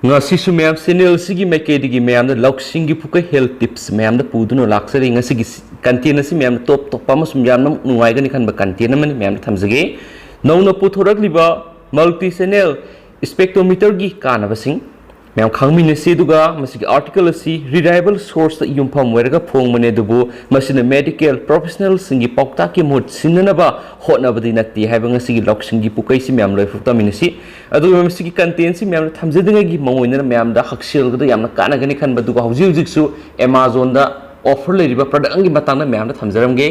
ngasisu ma'am channel sigi maikedi ma'am da loksingi puka health tips ma'am da puduno laksari ngasigi content asi ma'am top pamasum yamna nungai gani khan ba content mani ma'am da thamjage Nouna Puthoklakliba Multi channel Spectrometer gi kanabasing ma'am khangmine se duga masigi article asi reliable source da yumpham weraga phong mane dubu masina medical professionals singi paukta ki mut sinanaba hotnabadi natti haiba ngasigi loksingi pukai si ma'am loi fukta minisi adu masigi content si ma'am thamjadinga gi mangoina ma'am da haksel ga yamna kana gani khan ba duga hauji hauji su Amazon da offer leriba product angi batang na ma'am da thamjaramge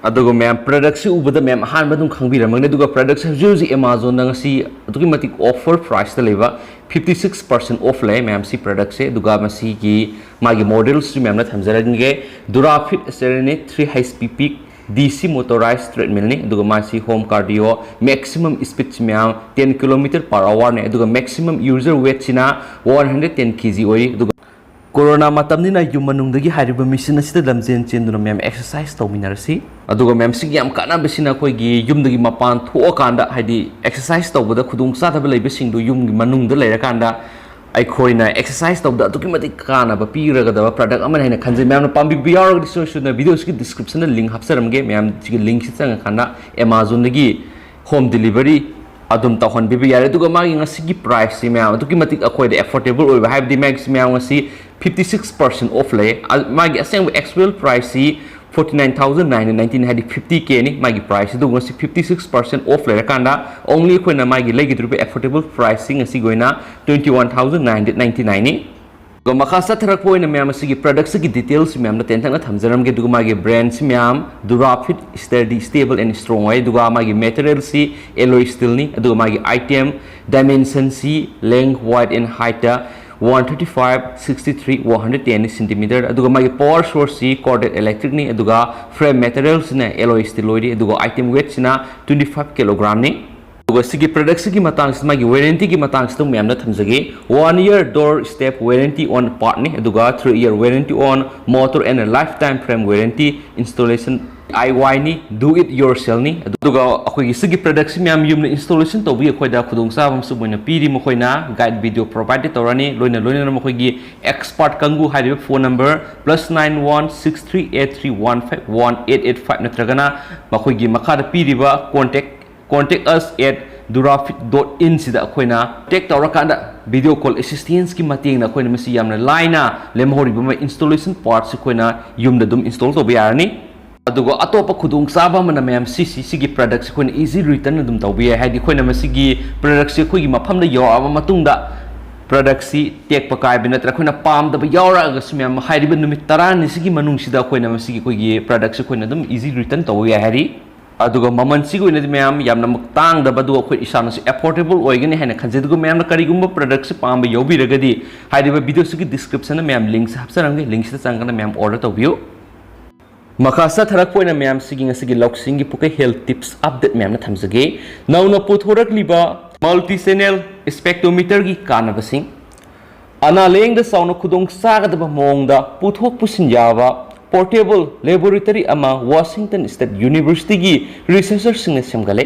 adugo ma'am product si ubada ma'am han badum khangbiramang duga product si hauji Amazon da ngasi adugi matik offer price da leba 56% off lay ma'am si product se duga masi ki magi models si ma'am na thamjarange Durafit Serene 3 high speed peak DC Motorized Treadmill ni duga masi home cardio maximum speed si ma'am 10 km/h ne duga maximum user weight sina 110 kg oi duga Corona matamni na yumanung dagi hariba mission asida lamjen chenduna ma'am exercise tawminarasi aduga ma'am sig yam kana besina khoi gi yum dagi mapan tho kanda haidi exercise tawbada khudung sa thaba leibe singdu yum gi manung da leira kanda ai khoina exercise tawda aduki mati kana ba piraga da product aman haina khanje ma'am na pambi biar gi so na video ski description na link hapsaramge ma'am gi link si changa khana Amazon dagi home delivery adum tahon bibi yare duga magi ngasi gi price si ma'am aduki mati akhoi da affordable oi ba haibdi max ma'am ngasi 56% off lay magi aseng actual price si 49,919 hadi 50k ni magi price du ngasi 56% off lay kanda only khoina magi legi drupe affordable pricing ngasi goina 21,999 ni go makasa tharak poina ma'am sigi products gi details ma'am na ten thang na thamjaram ge duga magi brand si ma'am Durafit sturdy stable and strong way duga magi material si alloy steel ni duga magi item dimension si length wide and height 135, 63, 110 cm. Aduga magi power source si corded electric ni. Aduga frame materials na alloy steel ni. Aduga item weight na 25 kg ni. Aduga sigi product sigi matang si magi warranty gi matang si tung ma'am na thamjage 1 year door step warranty on part ni. Aduga 3 year warranty on motor and a lifetime frame warranty installation. IY ni do it yourself ni aduga akhoi gi sigi product si ma'am yum na installation to bi akhoi da khudong sa bam su moina piri mo khoina guide video provided torani loina na mo khoi gi expert kangu hariba phone number +916383151885 natragana ma khoi gi makha da piriba contact us at durafit.in sida akhoi na take tawrakanda video call assistance ki mating na akhoi na masi yamna line lemhoriba ma installation parts akhoi na yum da dum install to bi yarani adugo atopa khudung saba mana ma'am sigi products khoi easy return dum tawbi haidi khoi na masigi products khoi gi mafam da yawa matungda products si tek pakai binatra khoi na pam da yaura ga sumyam hairiba numit tarani sigi manung sida khoi na masigi khoi gi products khoi na dum easy return tawbi hari adugo maman sigi oi na ma'am yamna muktang da badu khoi isana si affordable oigani haina khanjedugo ma'am na karigumba products pam ba yobi ragadi hairiba video sigi description na ma'am links hapsarange links ta changana ma'am order tawbiyo makasa tharak poina ma'am sigi ngasigi loksingi pukai health tips update ma'am na thamjage Nouna Puthoklakliba Multi channel Spectrometer gi kanabasing ana leng da sauna khudong sagadaba mongda puthok pusin yaba portable laboratory ama Washington State University gi researchers sing semgale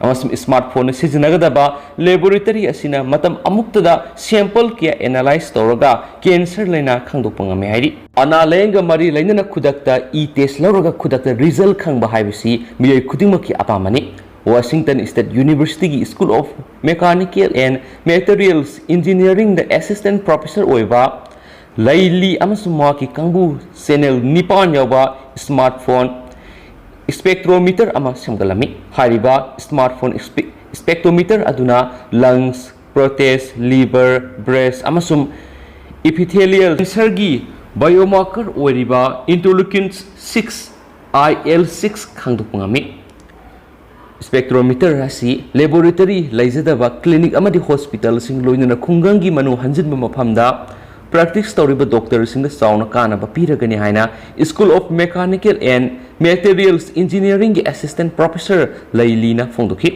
amasum smartphone sijinagadaba laboratory asina matam amuktada sample kia analyze toraga cancer laina khangdokpangame hairi ana lenga mari lainana khudakta e test lawraga khudakta result khangba haibisi miyai khudingmaki apamani Washington State University gi School of Mechanical and Materials Engineering the assistant professor oiba laili amasum maki kangbu channel nipan yawa smartphone Spectrometer ama semgalami hariba smartphone spectrometer aduna lungs protests liver breast amasum epithelial cancer gi biomarker oriba interleukin 6 IL6 khangdupangami Spectrometer asi laboratory laizadaba clinic amadi hospital sing loinana khungangi manu hanjinba maphamda practice tawriba doctor sing da sauna kana ba piragani haina School of Mechanical and Materials Engineering gi assistant professor lailina phongdokhi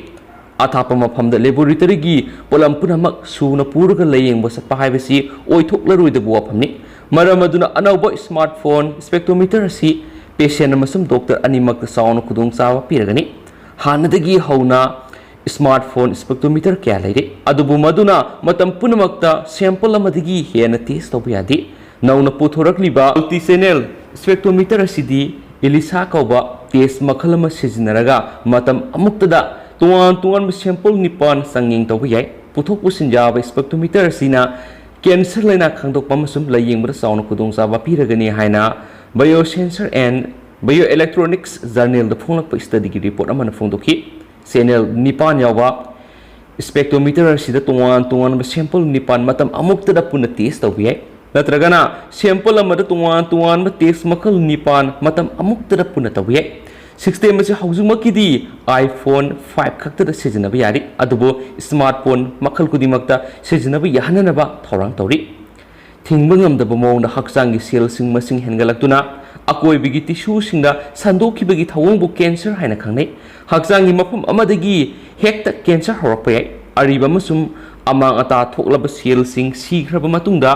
athapa maphamda laboratory gi polam punamak suna puraga layengba sapa haibasi oithoklaroi da buaphamni maramaduna anauba smartphone spectrometer asi patient amasum doctor animak da sauna khudong chawa piragani hanadagi hauna smartphone spectrometer kya leire adubu maduna matam punamakta sample amadigi hena test tobu yadi Nouna Puthoklakliba Multi channel Spectrometer sidi Elisa kauba test makhalama sijinaraga matam amuktada tuan sample nipan sanging tobu yai puthok pusinjaba Spectrometer sina cancer laina khangdokpa masum layingbra sauna khudongchaba piragani haina biosensor and bioelectronics journal da phonglakpa study gi report amana phongdokhi channel nipan yawa Spectrometer sida tuan sample nipan matam amuktada puna test tobu yai natragana sample amada tuan test makal nipan matam amuktada puna tobu yai system ase haujungmakidi iPhone 5 khakta Sijinaba Yari adubo smartphone makal kudimakta Sijinaba yahananaba thorang tori thingba ngamdaba mawngda hakchangi cell sing masing hengalaktuna akoibigi tissue singda sandokhibagi thawongbu cancer haina khangnai hakchangi mafum amadagi hekta cancer horakpa yai ariba masum amang ata thoklaba cell sing sigraba matungda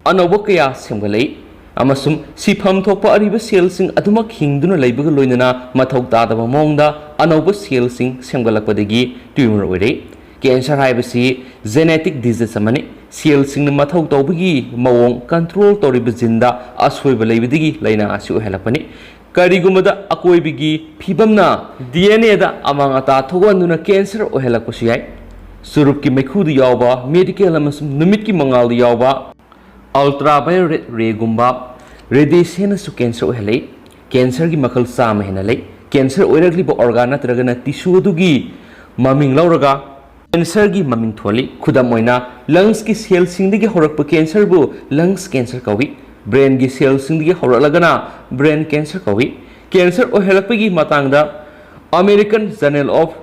anawba kaya semgalai amasum sifam thokpa ariba cell sing adumak hingduna leibaga loinana mathau tadaba mawngda anawba cell sing semgalakpadagi tumor oire cancer haibasi genetic disease amani cell sing mathau tawbagi mawong control toriba jinda ashoiba leibadigi laina asi ohelapani karigumada akoibigi phibamna DNA da amang ata thoganduna cancer ohelakpasu yai surupki mekhudu yawba medical amasum numit ki mangal yawba ultraviolet ray gumba radiation su cancer ohelai cancer gi makal sama henalai cancer oiragli bo organ natragana tissue dugi maming lauraga cancer gi maming tholi khudam oina lungs ki cell sing digi horakpa cancer bu lungs cancer kawi brain gi cell sing digi horalagana brain cancer kawi cancer ohelapagi matangda American Journal of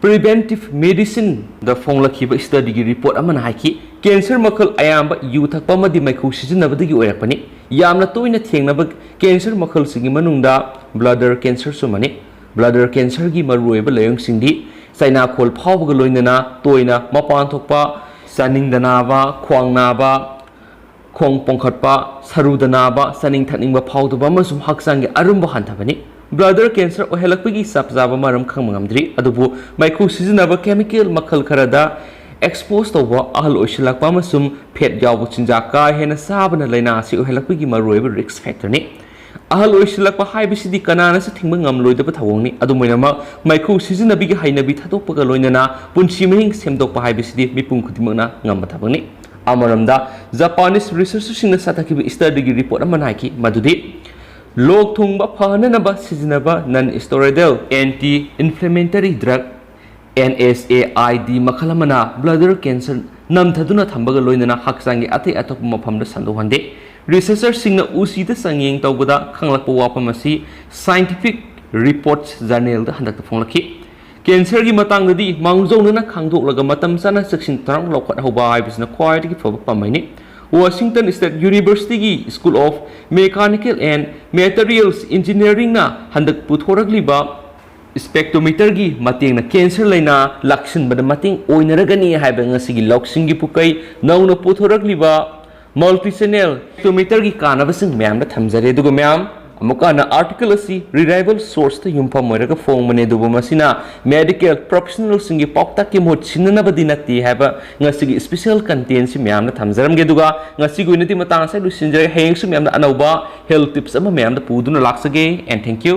Preventive Medicine the phonglakhiba study gi report amana haiki cancer makal ayamba yu thakpa madi maikhu sijinabadagi oirakpani yamna toina thengnaba cancer makal singi manungda bladder cancer sumani bladder cancer gi maruiba layong singdi saina khol phawga loinana toina mapan thokpa saning danaba khwang naba khong pongkhatpa saru danaba saning thaningba phawduba masum haksangi arumba hanthabani bladder cancer ohelakpagi sapjaba maram khangmangamdri adubu maikhu sijinaba chemical makal kharada expose toba ahal oisilakpa masum phet yawbu chinja ka hena sabana laina asi ohelakpagi maroiba risk factor ni ahal oisilakpa haibisidi kanana se thingba ngamloidaba thawongni adumoinama maikhu sijinabigi hainabi thadokpaga loinana punchi mehing semdokpa haibisidi mipum khudimana ngamba thabangni amaramda Japanese researchers singna sathaki study gi report amana haiki madudi lok thungba phananaba sijinaba non steroidal anti inflammatory drug NSAID makhalamana bladder cancer namthaduna thambaga loinana hakchangi athai athok mafamda sandohande researchers singna usida sangeng tawbada khanglakpa wapamasi scientific reports journal da handak phonglakhi cancer gi matangdadi mangjongnana khangdoklaga matam sana section tarang lokhat hoba haibisna khwaidagi foba pamaini Washington State University gi School of Mechanical and Materials Engineering na handak Puthoklakliba Spectrometer gi mating na cancer laina lakshin bada mating oinaragani haiba ngasigi loksing gi pukai Nouna Puthoklakliba Multi channel Spectrometer gi kanabasing mayam da thamjare dugo mayam amukana article asi reliable source ta yumpham moiraga phone mane dubo masina medical professional singi pokta ki mot sinna badi nati haiba ngasigi special content si mayam da thamjaram ge duga ngasigi unity matang sai lu sinjare heng su mayam da anauba health tips ama mayam da puduna laksage and thank you